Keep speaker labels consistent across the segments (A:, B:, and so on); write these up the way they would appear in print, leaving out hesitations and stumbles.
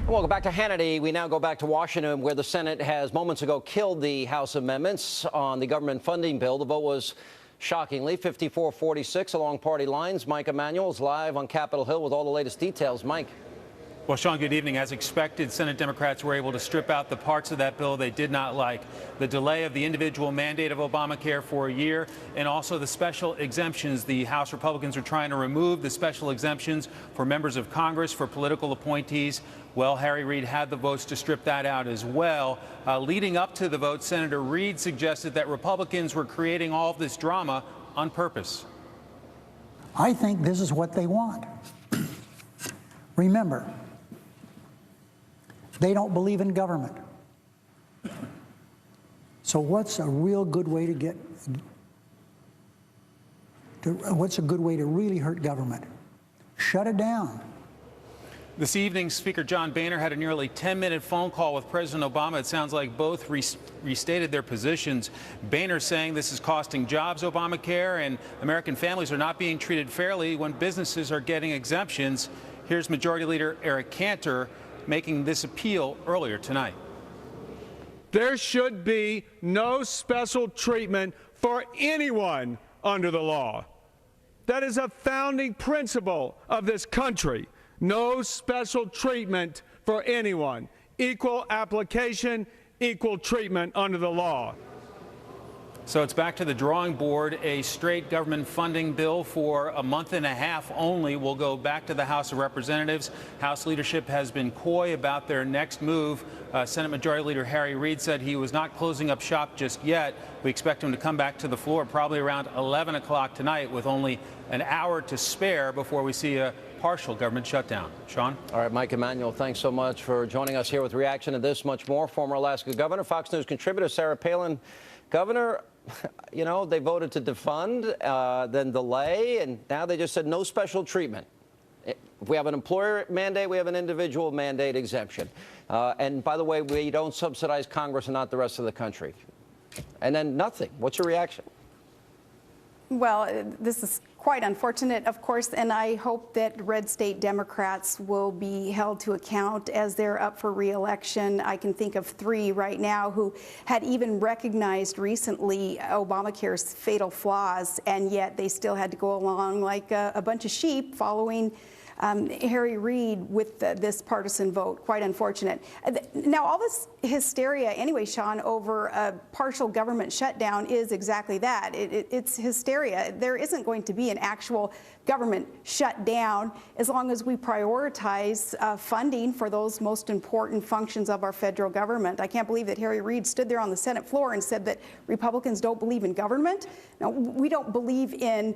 A: Welcome back to Hannity. We now go back to Washington, where the Senate has moments ago killed the House amendments on the government funding bill. The vote was shockingly 54-46 along party lines. Mike Emanuel is live on Capitol Hill with all the latest details. Mike.
B: Well, Sean, good evening. As expected, Senate Democrats were able to strip out the parts of that bill they did not like. The delay of the individual mandate of Obamacare for a year, and also the special exemptions. The House Republicans are trying to remove the special exemptions for members of Congress, for political appointees. Well, Harry Reid had the votes to strip that out as well. Leading up to the vote, Senator Reid suggested that Republicans were creating all of this drama on purpose.
C: I think this is what they want. Remember, they don't believe in government. So what's a real good way what's a good way to really hurt government? Shut it down.
B: This evening, Speaker John Boehner had a nearly 10-minute phone call with President Obama. It sounds like both restated their positions. Boehner saying this is costing jobs, Obamacare, and American families are not being treated fairly when businesses are getting exemptions. Here's Majority Leader Eric Cantor making this appeal earlier tonight.
D: There should be no special treatment for anyone under the law. That is a founding principle of this country. No special treatment for anyone. Equal application, equal treatment under the law.
B: So it's back to the drawing board. A straight government funding bill for a month and a half only will go back to the House of Representatives. House leadership has been coy about their next move. Senate Majority Leader Harry Reid said he was not closing up shop just yet. We expect him to come back to the floor probably around 11 o'clock tonight, with only an hour to spare before we see a partial government shutdown. Sean?
A: All right, Mike Emanuel, thanks so much for joining us here with reaction to this, much more. Former Alaska Governor, Fox News contributor Sarah Palin. Governor, you know, they voted to defund, then delay, and now they just said no special treatment. If we have an employer mandate, we have an individual mandate exemption. And by the way, we don't subsidize Congress and not the rest of the country. And then nothing. What's your reaction?
E: Well, this is quite unfortunate, of course, and I hope that red state Democrats will be held to account as they're up for re-election. I can think of three right now who had even recognized recently Obamacare's fatal flaws, and yet they still had to go along like a bunch of sheep following Harry Reid with this partisan vote. Quite unfortunate. Now, all this hysteria, anyway, Sean, over a partial government shutdown is exactly that. It's hysteria. There isn't going to be an actual government shutdown as long as we prioritize funding for those most important functions of our federal government. I can't believe that Harry Reid stood there on the Senate floor and said that Republicans don't believe in government. No, we don't believe in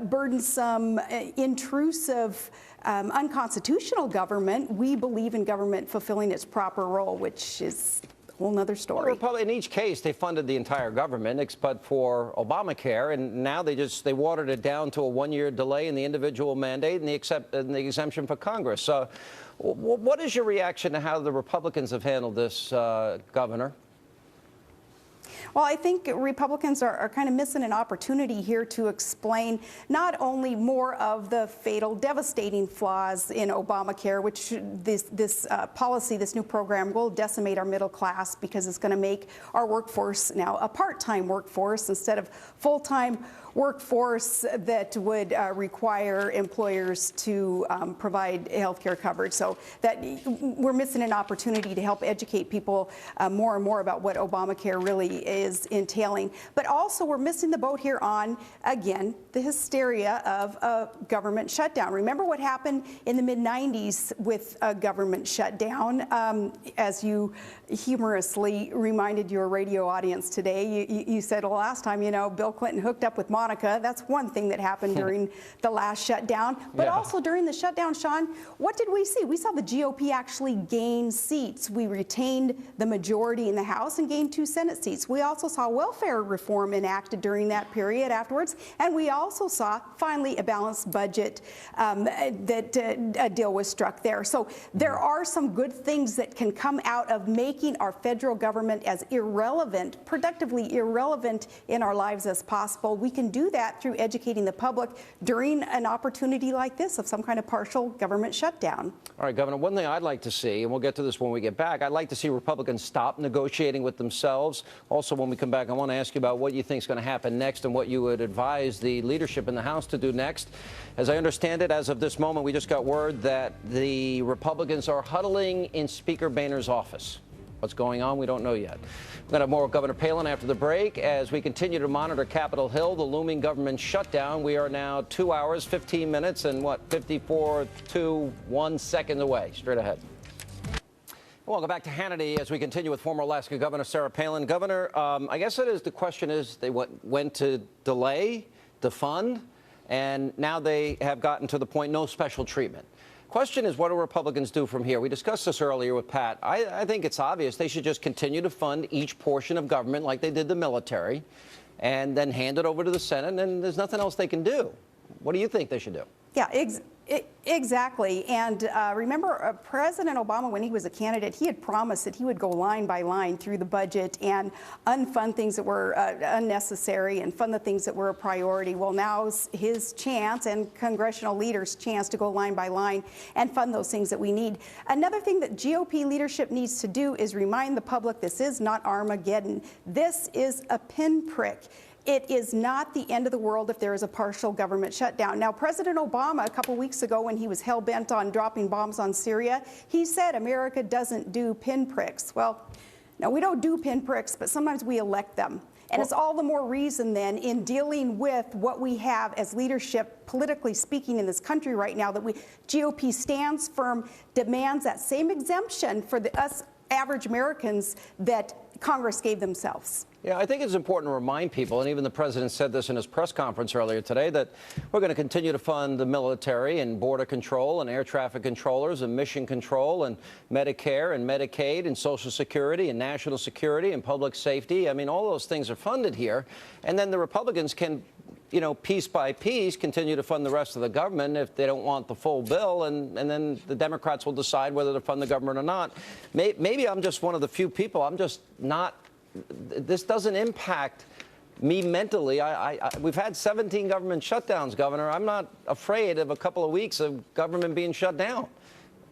E: burdensome, intrusive, unconstitutional government. We believe in government fulfilling its proper role, which is a whole nother story.
A: Well, in each case, they funded the entire government, except for Obamacare, and now they watered it down to a one-year delay in the individual mandate and the exemption for Congress. What is your reaction to how the Republicans have handled this, Governor?
E: Well, I think Republicans are kind of missing an opportunity here to explain not only more of the fatal, devastating flaws in Obamacare, which this policy, this new program, will decimate our middle class because it's going to make our workforce now a part-time workforce instead of full-time workforce that would require employers to provide health care coverage. So that we're missing an opportunity to help educate people more and more about what Obamacare really is entailing. But also we're missing the boat here on, again, the hysteria of a government shutdown. Remember what happened in the mid-90s with a government shutdown? As you humorously reminded your radio audience today, you said, well, last time, you know, Bill Clinton hooked up with Monica. That's one thing that happened during the last shutdown. But also during the shutdown, Sean, what did we see? We saw the GOP actually gain seats. We retained the majority in the House and gained 2 Senate seats. We also saw welfare reform enacted during that period afterwards. And we also saw, finally, a balanced budget that a deal was struck there. So there are some good things that can come out of making our federal government as irrelevant, productively irrelevant in our lives as possible. We can do that through educating the public during an opportunity like this of some kind of partial government shutdown.
A: All right, Governor, one thing I'd like to see, and we'll get to this when we get back, I'd like to see Republicans stop negotiating with themselves. Also, when we come back, I want to ask you about what you think is going to happen next and what you would advise the leadership in the House to do next. As I understand it, as of this moment, we just got word that the Republicans are huddling in Speaker Boehner's office. What's going on, we don't know yet. We're going to have more with Governor Palin after the break as we continue to monitor Capitol Hill, the looming government shutdown. We are now 2 hours, 15 minutes, and 54 to 1 second away. Straight ahead. Welcome back to Hannity as we continue with former Alaska Governor Sarah Palin. Governor, I guess the question is they went to delay, defund, and now they have gotten to the point no special treatment. Question is, what do Republicans do from here? We discussed this earlier with Pat. I think it's obvious they should just continue to fund each portion of government like they did the military and then hand it over to the Senate, and there's nothing else they can do. What do you think they should do?
E: Yeah, exactly. And remember, President Obama, when he was a candidate, he had promised that he would go line by line through the budget and unfund things that were unnecessary and fund the things that were a priority. Well, now's his chance and congressional leaders' chance to go line by line and fund those things that we need. Another thing that GOP leadership needs to do is remind the public this is not Armageddon. This is a pinprick. It is not the end of the world if there is a partial government shutdown. Now, President Obama, a couple weeks ago when he was hell-bent on dropping bombs on Syria, he said America doesn't do pinpricks. Well, no, we don't do pinpricks, but sometimes we elect them. And it's all the more reason then in dealing with what we have as leadership, politically speaking, in this country right now, that GOP stands firm, demands that same exemption for us average Americans that Congress gave themselves.
A: Yeah, I think it's important to remind people, and even the president said this in his press conference earlier today, that we're going to continue to fund the military and border control and air traffic controllers and mission control and Medicare and Medicaid and Social Security and national security and public safety. I mean, all those things are funded here. And then the Republicans can, you know, piece by piece, continue to fund the rest of the government if they don't want the full bill, and then the Democrats will decide whether to fund the government or not. Maybe I'm just one of the few people. I'm just not. This doesn't impact me mentally. We've had 17 government shutdowns, Governor. I'm not afraid of a couple of weeks of government being shut down,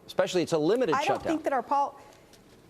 A: especially it's a limited shutdown.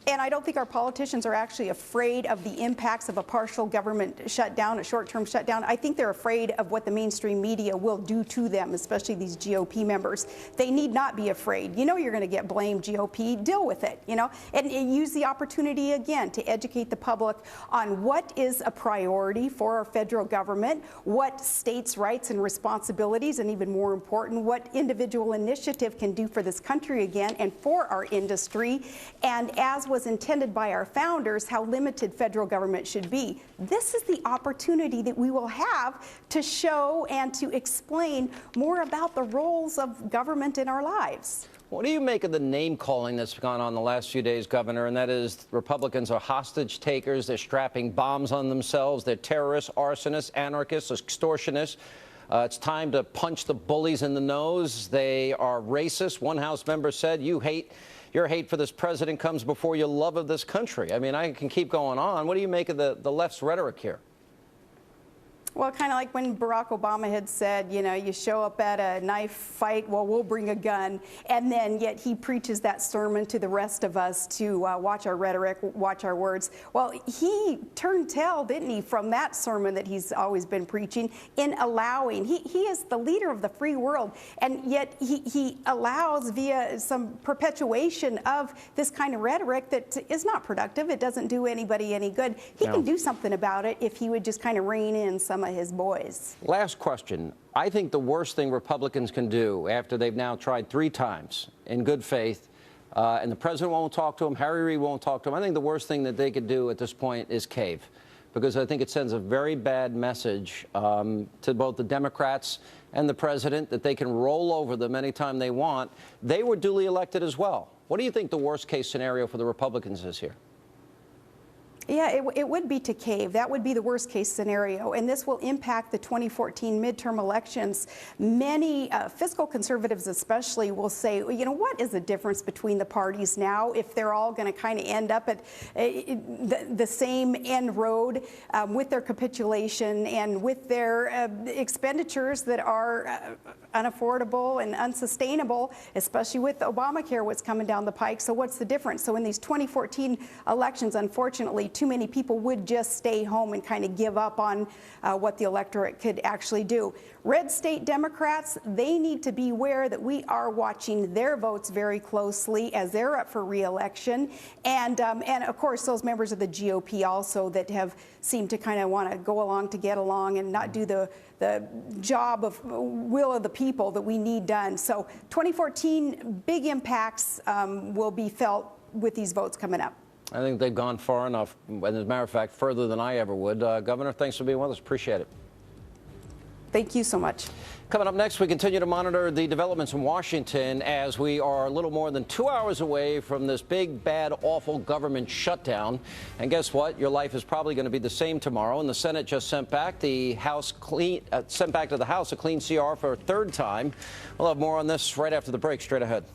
E: I don't think our politicians are actually afraid of the impacts of a partial government shutdown, a short-term shutdown. I think they're afraid of what the mainstream media will do to them, especially these GOP members. They need not be afraid. You know you're going to get blamed, GOP. Deal with it, you know, and use the opportunity again to educate the public on what is a priority for our federal government, what states' rights and responsibilities, and even more important, what individual initiative can do for this country again and for our industry, and as was intended by our founders, how limited federal government should be. This is the opportunity that we will have to show and to explain more about the roles of government in our lives.
A: What do you make of the name-calling that's gone on the last few days, Governor, and that is Republicans are hostage takers, they're strapping bombs on themselves, they're terrorists, arsonists, anarchists, extortionists. It's time to punch the bullies in the nose. They are racist. One House member said, your hate for this president comes before your love of this country. I mean, I can keep going on. What do you make of the left's rhetoric here?
E: Well, kind of like when Barack Obama had said, you know, you show up at a knife fight, well, we'll bring a gun. And then yet he preaches that sermon to the rest of us to watch our rhetoric, watch our words. Well, he turned tail, didn't he, from that sermon that he's always been preaching in allowing. He is the leader of the free world. And yet he allows via some perpetuation of this kind of rhetoric that is not productive. It doesn't do anybody any good. He can do something about it if he would just kind of rein in some of his boys.
A: Last question. I think the worst thing Republicans can do after they've now tried 3 times in good faith, and the president won't talk to them, Harry Reid won't talk to them, I think the worst thing that they could do at this point is cave, because I think it sends a very bad message to both the Democrats and the president that they can roll over them anytime they want. They were duly elected as well. What do you think the worst case scenario for the Republicans is here?
E: Yeah, it would be to cave. That would be the worst case scenario, and this will impact the 2014 midterm elections. Many fiscal conservatives especially will say, you know, what is the difference between the parties now if they're all going to kind of end up at the same end road with their capitulation and with their expenditures that are unaffordable and unsustainable, especially with Obamacare, what's coming down the pike. So what's the difference? So in these 2014 elections, unfortunately, too many people would just stay home and kind of give up on what the electorate could actually do. Red state Democrats, they need to be aware that we are watching their votes very closely as they're up for re-election. And of course, those members of the GOP also that have seemed to kind of want to go along to get along and not do the job of will of the people that we need done. So 2014, big impacts will be felt with these votes coming up.
A: I think they've gone far enough, and as a matter of fact, further than I ever would. Governor, thanks for being with us. Appreciate it.
E: Thank you so much.
A: Coming up next, we continue to monitor the developments in Washington as we are a little more than 2 hours away from this big, bad, awful government shutdown. And guess what? Your life is probably going to be the same tomorrow. And the Senate just sent back the House sent back to the House a clean CR for a third time. We'll have more on this right after the break. Straight ahead.